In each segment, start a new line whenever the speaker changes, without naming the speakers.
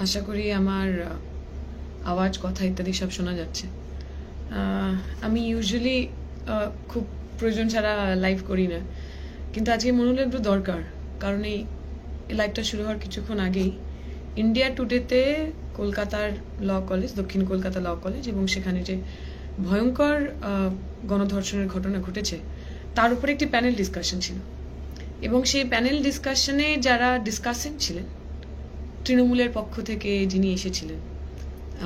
আশা করি আমার আওয়াজ কথা ইত্যাদি সব শোনা যাচ্ছে। আমি ইউজুয়ালি খুব প্রয়োজন ছাড়া লাইভ করি না, কিন্তু আজকে মনে হলো একটু দরকার, কারণ এই লাইভটা শুরু হওয়ার কিছুক্ষণ আগেই ইন্ডিয়া টুডেতে কলকাতার ল কলেজ, দক্ষিণ কলকাতা ল কলেজ এবং সেখানে যে ভয়ঙ্কর গণধর্ষণের ঘটনা ঘটেছে তার উপরে একটি প্যানেল ডিসকাশন ছিল, এবং সেই প্যানেল ডিসকাশনে যারা ডিসকাসেন্ট ছিলেন তৃণমূলের পক্ষ থেকে যিনি এসেছিলেন,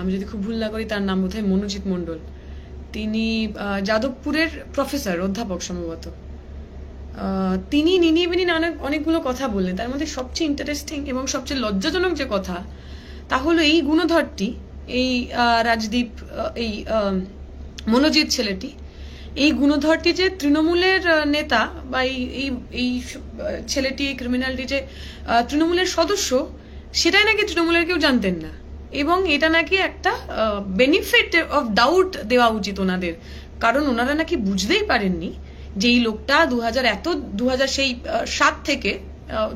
আমি যদি খুব ভুল না করি তার নাম বোধহয় মনোজিৎ মণ্ডল, তিনি যাদবপুরের প্রফেসর, অধ্যাপক সম্ভবত। তিনি অনেকগুলো কথা বললেন। তার মধ্যে সবচেয়ে ইন্টারেস্টিং এবং সবচেয়ে লজ্জাজনক যে কথা তা হলো এই গুণধরটি, এই রাজদীপ, এই মনোজিৎ ছেলেটি, এই গুণধরটি যে তৃণমূলের নেতা বা এই ছেলেটি, এই ক্রিমিনালটি যে তৃণমূলের সদস্য, সেটাই নাকি তৃণমূলের কেউ জানতেন না, এবং এটা নাকি একটা বেনিফিট অফ ডাউট দেওয়া উচিত ওনাদের, কারণ ওনারা নাকি বুঝতেই পারেননি যে এই লোকটা 2007 থেকে,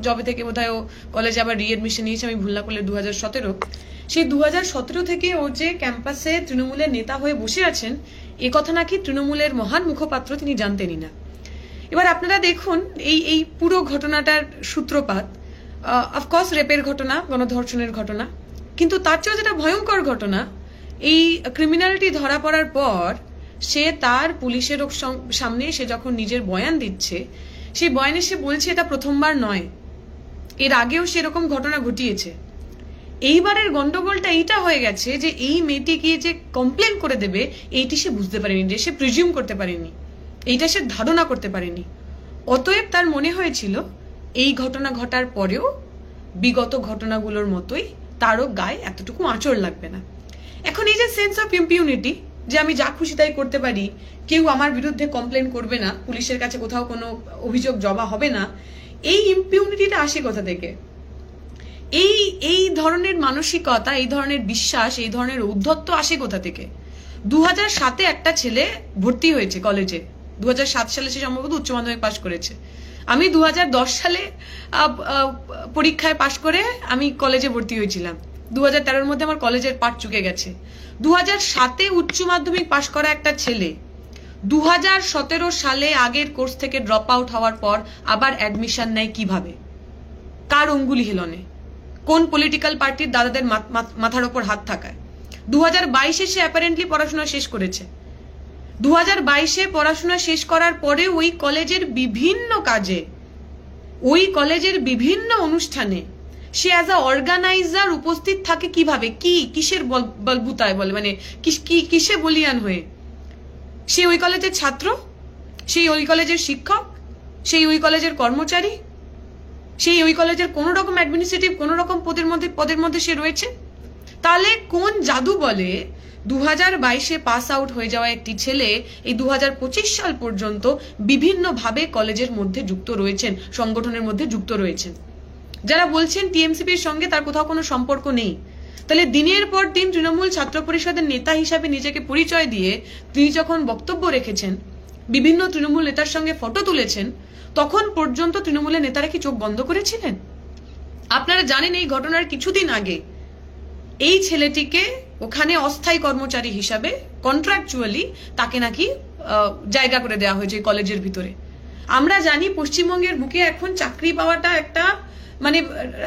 জবে থেকে বোধহয় ও কলেজে আবার রিএডমিশন নিয়েছে, আমি ভুল না করলে 2017, সেই 2017 থেকে ও যে ক্যাম্পাসে তৃণমূলের নেতা হয়ে বসে আছেন এ কথা নাকি তৃণমূলের মহান মুখপাত্র তিনি জানতেনই না। এবার আপনারা দেখুন এই পুরো ঘটনাটার সূত্রপাত অফকোর্স রেপের ঘটনা, গণধর্ষণের ঘটনা, কিন্তু তার চেয়েও যেটা ভয়ঙ্কর ঘটনা, এই ক্রিমিনালিটি ধরা পড়ার পর সে তার পুলিশের সামনে সে যখন নিজের বয়ান দিচ্ছে, সেই বয়ানে সে বলছে এটা প্রথমবার নয়, এর আগেও সেরকম ঘটনা ঘটিয়েছে। এইবারের গন্ডগোলটা এইটা হয়ে গেছে যে এই মেয়েটি গিয়ে যে কমপ্লেন করে দেবে এইটি সে বুঝতে পারেনি, যে সে প্রিজিউম করতে পারেনি, এইটা সে ধারণা করতে পারেনি। অতএব তার মনে হয়েছিল এই ঘটনা ঘটার পরেও বিগত ঘটনাগুলোর মতোই তারও গায়ে এতটুকু আঁচড় লাগবে না। এখন এই যে সেন্স অফ ইম্পিউনিটি, যে আমি যা খুশি তাই করতে পারি, কেউ আমার বিরুদ্ধে কমপ্লেন করবে না, পুলিশের কাছে কোথাও কোনো অভিযোগ জমা হবে না, এই ইম্পিউনিটিটা আসে কোথা থেকে? এই ধরনের মানসিকতা, এই ধরনের বিশ্বাস, এই ধরনের ঔদ্ধত্য আসে কোথা থেকে? 2007-এ একটা ছেলে ভর্তি হয়েছে কলেজে, 2007 সালে সে সম্ভবত উচ্চ মাধ্যমিক পাশ করেছে। আমি 2010 সালে পরীক্ষায় পাশ করে আমি কলেজে ভর্তি হয়েছিলাম। 2013-এর মধ্যে আমার কলেজের পাঠ চুকে গেছে। 2007-এ উচ্চ মাধ্যমিক পাশ করা একটা ছেলে 2017 সালে আগের কোর্স থেকে ড্রপ আউট হওয়ার পর আবার অ্যাডমিশন নেয় কিভাবে? কার অঙ্গুলি হিলনে? কোন পলিটিক্যাল পার্টির দাদাদের মাথার ওপর হাত থাকায়? 2022-এ সে অ্যাপারেন্টলি পড়াশোনা শেষ করেছে। 2022-এ পড়াশোনা শেষ করার পরে ওই কলেজের বিভিন্ন কাজে, ওই কলেজের বিভিন্ন অনুষ্ঠানে সে অ্যাজ আ অর্গানাইজার উপস্থিত থাকে কিভাবে? কিসের বলবুতায় বলে, মানে কিসে বলিয়ান হয়ে? সে ওই কলেজের ছাত্র, সেই ওই কলেজের শিক্ষক, সেই ওই কলেজের কর্মচারী, সেই ওই কলেজের কোন রকম অ্যাডমিনিস্ট্রেটিভ কোন রকম পদের মধ্যে সে রয়েছে। তাহলে কোন জাদু বলে 2022-এ পাস আউট হয়ে যাওয়া একটি ছেলে এই 2025 সাল পর্যন্ত বিভিন্নভাবে কলেজের মধ্যে যুক্ত রয়েছেন, সংগঠনের মধ্যে যুক্ত রয়েছেন? যারা বলছেন টিএমসিপির সঙ্গে তার কোথাও কোনো সম্পর্ক নেই, তাহলে দিনের পর দিন তৃণমূল ছাত্র পরিষদের নেতা হিসাবে নিজেকে পরিচয় দিয়ে তিনি যখন বক্তব্য রেখেছেন, বিভিন্ন তৃণমূল নেতার সঙ্গে ফটো তুলেছেন, তখন পর্যন্ত তৃণমূলের নেতারা কি চোখ বন্ধ করেছিলেন? আপনারা জানেন এই ঘটনার কিছুদিন আগে এই ছেলেটিকে ওখানে অস্থায়ী কর্মচারী হিসাবে কন্ট্রাকচুয়ালি তাকে নাকি জায়গা করে দেওয়া হয়েছে কলেজের ভিতরে। আমরা জানি পশ্চিমবঙ্গের বুকে এখন চাকরি পাওয়াটা একটা মানে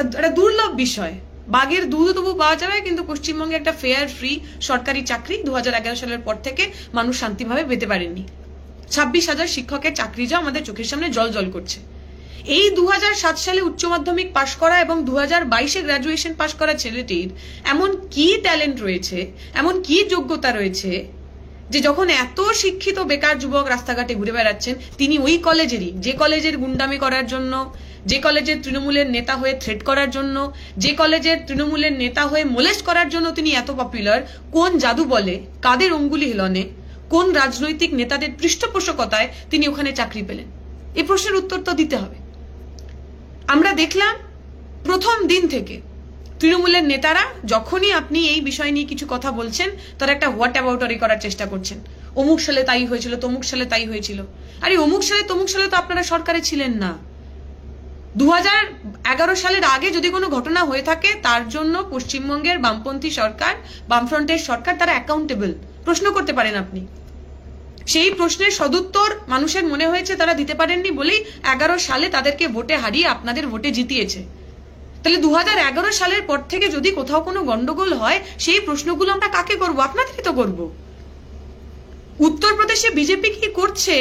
একটা দুর্লভ বিষয়। বাঘের দুধ তবু পাওয়া যাবে, কিন্তু পশ্চিমবঙ্গে একটা ফেয়ার ফ্রি সরকারি চাকরি 2011 সালের পর থেকে মানুষ শান্তিভাবে পেতে পারেননি। 26,000 শিক্ষকের চাকরি যা আমাদের চোখের সামনে জল করছে। এই 2007 সালে উচ্চ মাধ্যমিক পাশ করা এবং 2022-এ গ্রাজুয়েশন পাশ করা ছেলেটির এমন কি ট্যালেন্ট রয়েছে, এমন কি যোগ্যতা রয়েছে যে যখন এত শিক্ষিত বেকার যুবক রাস্তাঘাটে ঘুরে বেড়াচ্ছেন, তিনি ওই কলেজেরই, যে কলেজের গুন্ডামি করার জন্য, যে কলেজের তৃণমূলের নেতা হয়ে থ্রেট করার জন্য, যে কলেজের তৃণমূলের নেতা হয়ে মোলেস্ট করার জন্য তিনি এত পপুলার, কোন জাদু বলে, কাদের অঙ্গুলি হিলনে, কোন রাজনৈতিক নেতাদের পৃষ্ঠপোষকতায় তিনি ওখানে চাকরি পেলেন? এই প্রশ্নের উত্তর তো দিতে হবে। আমরা দেখলাম প্রথম দিন থেকে তৃণমূলের নেতারা যখনই আপনি এই বিষয় নিয়ে কিছু কথা বলছেন, তারা একটা হোয়াট অ্যাবাউটারি করার চেষ্টা করছেন। অমুক সালে তাই হয়েছিল, তমুক সালে তাই হয়েছিল। আরে অমুক সালে তমুক সালে তো আপনারা সরকারে ছিলেন না। 2011 সালের আগে যদি কোনো ঘটনা হয়ে থাকে তার জন্য পশ্চিমবঙ্গের বামপন্থী সরকার, বামফ্রন্টের সরকার, তারা অ্যাকাউন্টেবল। প্রশ্ন করতে পারেন আপনি। সেই প্রশ্নের সদুত্তর মানুষের মনে হয়েছে তারা দিতে পারেননি বলেই 11 সালে তাদেরকে ভোটে হারিয়ে আপনাদের ভোটে জিতিয়েছে। তাহলে 2011 সালের পর থেকে যদি কোথাও কোনো গন্ডগোল হয়, সেই প্রশ্নগুলো আমরা কাকে করব? আপনাদেরই তো করব। উত্তরপ্রদেশে বিজেপি কি করছে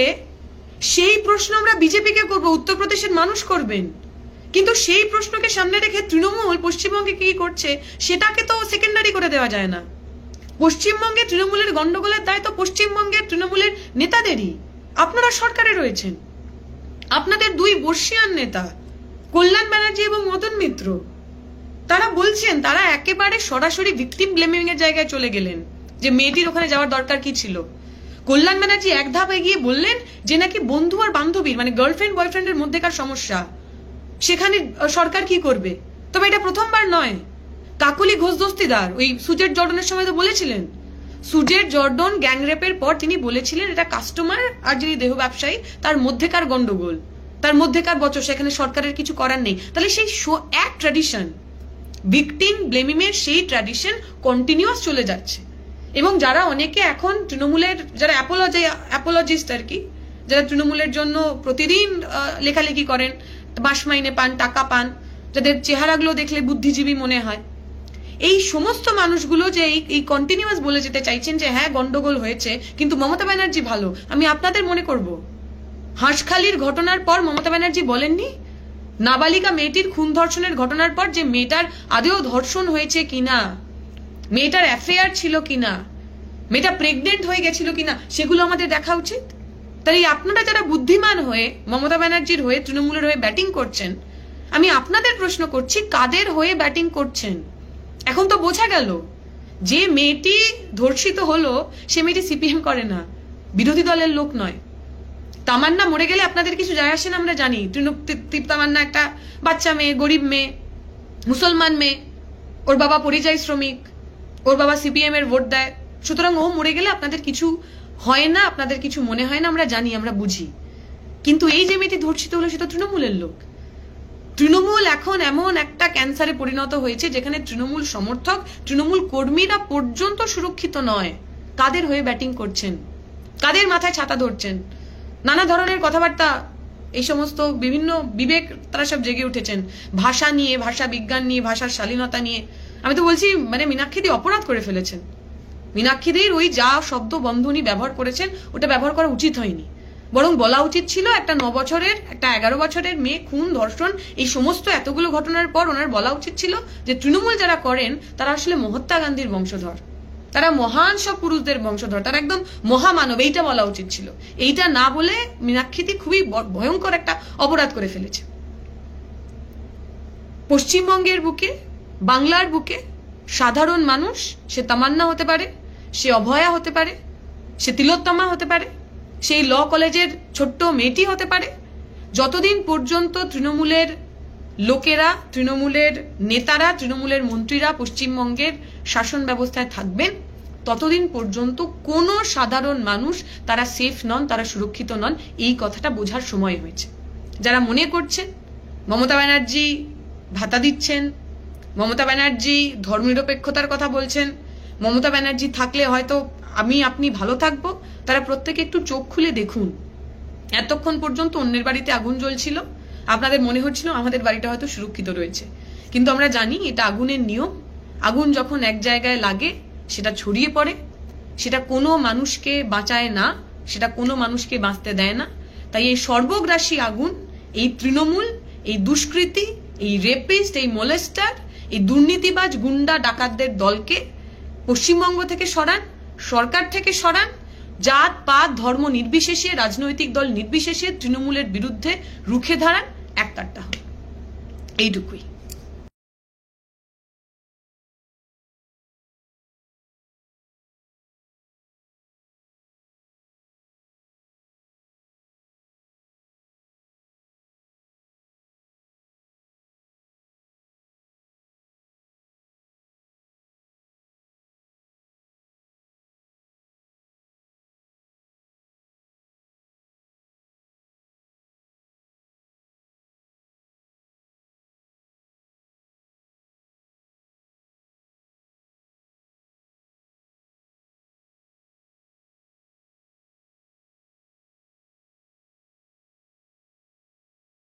সেই প্রশ্ন আমরা বিজেপিকে করব, উত্তরপ্রদেশের মানুষ করবেন। কিন্তু সেই প্রশ্নকে সামনে রেখে তৃণমূল পশ্চিমবঙ্গে কি করছে সেটাকে তো সেকেন্ডারি করে দেওয়া যায় না। পশ্চিমবঙ্গে তৃণমূলের গন্ডগোলের দায় তো পশ্চিমবঙ্গের তৃণমূলের নেতাদেরই। আপনারা সরকারে রয়েছেন, আপনাদের দুই বর্ষীয়ান নেতা কল্যাণ ব্যানার্জি এবং মদন মিত্র, তারা বলছেন, তারা একেবারে সরাসরি ভিকটিম ব্লেমিং এর জায়গায় চলে গেলেন যে মেয়েটির ওখানে যাওয়ার দরকার কি ছিল। কল্যাণ ব্যানার্জি এক ধাপ এগিয়ে বললেন যে নাকি বন্ধু আর বান্ধবীর মানে গার্লফ্রেন্ড বয়ফ্রেন্ডের মধ্যেকার সমস্যা, সেখানে সরকার কি করবে। তবে এটা প্রথমবার নয়। কাকলি ঘোষ দস্তিদার ওই সুজেট জর্ডনের সময় তো বলেছিলেন, সুজেট জর্ডন গ্যাংরেপের পর তিনি বলেছিলেন এটা কাস্টমার আর যিনি দেহ ব্যবসায়ী তার মধ্যেকার গন্ডগোল, তার মধ্যেকার বচস, সেখানে সরকারের কিছু করার নেই। তাহলে সেই এক ট্র্যাডিশন, ভিকটিম ব্লেমিংয়ের সেই ট্র্যাডিশন কন্টিনিউয়াস চলে যাচ্ছে। এবং যারা অনেকে এখন তৃণমূলের যারা অ্যাপোলজিস্ট আর কি, যারা তৃণমূলের জন্য প্রতিদিন লেখালেখি করেন, বাস মাইনে পান, টাকা পান, যাদের চেহারাগুলো দেখলে বুদ্ধিজীবী মনে হয়, এই সমস্ত মানুষগুলো যে এই কন্টিনিউয়াস বলে যেতে চাইছেন যে হ্যাঁ গন্ডগোল হয়েছে কিন্তু মমতা ব্যানার্জি ভালো। আমি আপনাদের মনে করব, হাঁসখালির ঘটনার পর মমতা ব্যানার্জি বলেননি নাবালিকা মেয়েটির খুন ধর্ষণের ঘটনার পর যে মেয়েটার আদৌ ধর্ষণ হয়েছে কিনা, মেয়েটার অ্যাফেয়ার ছিল কিনা, মেয়েটা প্রেগনেন্ট হয়ে গেছিল কিনা, সেগুলো আমাদের দেখা উচিত। তাই আপনারা যারা বুদ্ধিমান হয়ে মমতা ব্যানার্জির হয়ে তৃণমূলের হয়ে ব্যাটিং করছেন, আমি আপনাদের প্রশ্ন করছি কাদের হয়ে ব্যাটিং করছেন। এখন তো বোঝা গেল যে মেয়েটি ধর্ষিত হলো সে মেয়েটি সিপিএম করে না, বিরোধী দলের লোক নয়। তামান্না মরে গেলে আপনাদের কিছু যায় আসে না, আমরা জানি। তামান্না একটা বাচ্চা মেয়ে, গরিব মেয়ে, মুসলমান মেয়ে, ওর বাবা পরিযায়ী শ্রমিক, ওর বাবা সিপিএম এর ভোট দেয়, সুতরাং ও মরে গেলে আপনাদের কিছু হয় না, আপনাদের কিছু মনে হয় না, আমরা জানি, আমরা বুঝি। কিন্তু এই যে মেয়েটি ধর্ষিত হলো সেটা তৃণমূলের লোক। তৃণমূল এখন এমন একটা ক্যান্সারে পরিণত হয়েছে যেখানে তৃণমূল সমর্থক, তৃণমূল কর্মীরা পর্যন্ত সুরক্ষিত নয়। কাদের হয়ে ব্যাটিং করছেন, কাদের মাথায় ছাতা ধরছেন, নানা ধরনের কথাবার্তা, এই সমস্ত বিভিন্ন বিবেক তারা সব জেগে উঠেছেন ভাষা নিয়ে, ভাষা বিজ্ঞান নিয়ে, ভাষার শালীনতা নিয়ে। আমি তো বলছি মানে মীনাক্ষীদি অপরাধ করে ফেলেছেন। মীনাক্ষীদির ওই যা শব্দ বন্ধনী ব্যবহার করেছেন ওটা ব্যবহার করা উচিত হয়নি, বরং বলা উচিত ছিল একটা 9 বছরের, একটা 11 বছরের মেয়ে খুন, ধর্ষণ, এই সমস্ত এতগুলো ঘটনার পর ওনার বলা উচিত ছিল যে তৃণমূল যারা করেন তারা আসলে মহাত্মা গান্ধীর বংশধর, তারা মহান সব পুরুষদের বংশধর, তারা একদম মহামানব, এইটা বলা উচিত ছিল। এইটা না বলে মীনাক্ষীদি খুবই ভয়ঙ্কর একটা অপরাধ করে ফেলেছে। পশ্চিমবঙ্গের বুকে, বাংলার বুকে সাধারণ মানুষ, সে তামান্না হতে পারে, সে অভয়া হতে পারে, সে তিলোত্তমা হতে পারে, সেই ল কলেজের ছোট্ট মেয়েটি হতে পারে, যতদিন পর্যন্ত তৃণমূলের লোকেরা, তৃণমূলের নেতারা, তৃণমূলের মন্ত্রীরা পশ্চিমবঙ্গের শাসন ব্যবস্থায় থাকবেন, ততদিন পর্যন্ত কোনো সাধারণ মানুষ তারা সেফ নন, তারা সুরক্ষিত নন। এই কথাটা বোঝার সময় হয়েছে। যারা মনে করছেন মমতা ব্যানার্জি ভাতা দিচ্ছেন, মমতা ব্যানার্জি ধর্মনিরপেক্ষতার কথা বলছেন, মমতা ব্যানার্জি থাকলে হয়তো আমি আপনি ভালো থাকবো, তারা প্রত্যেকে একটু চোখ খুলে দেখুন। এতক্ষণ পর্যন্ত অন্যের বাড়িতে আগুন জ্বলছিল, আপনাদের মনে হচ্ছিল আমাদের বাড়িটা হয়তো সুরক্ষিত রয়েছে, কিন্তু আমরা জানি এটা আগুনের নিয়ম। আগুন যখন এক জায়গায় লাগে সেটা ছড়িয়ে পড়ে, সেটা কোনো মানুষকে বাঁচায় না, সেটা কোনো মানুষকে বাঁচতে দেয় না। তাই এই সর্বগ্রাসী আগুন, এই তৃণমূল, এই দুষ্কৃতী, এই রেপিস্ট, এই মোলেস্টার, এই দুর্নীতিবাজ গুন্ডা ডাকাতদের দলকে পশ্চিমবঙ্গ থেকে সরান, সরকার থেকে সরান। জাত পাত ধর্ম নির্বিশেষে, রাজনৈতিক দল নির্বিশেষে তৃণমূলের বিরুদ্ধে রুখে দাঁড়ান, একতারটা হন। এইটুকুই।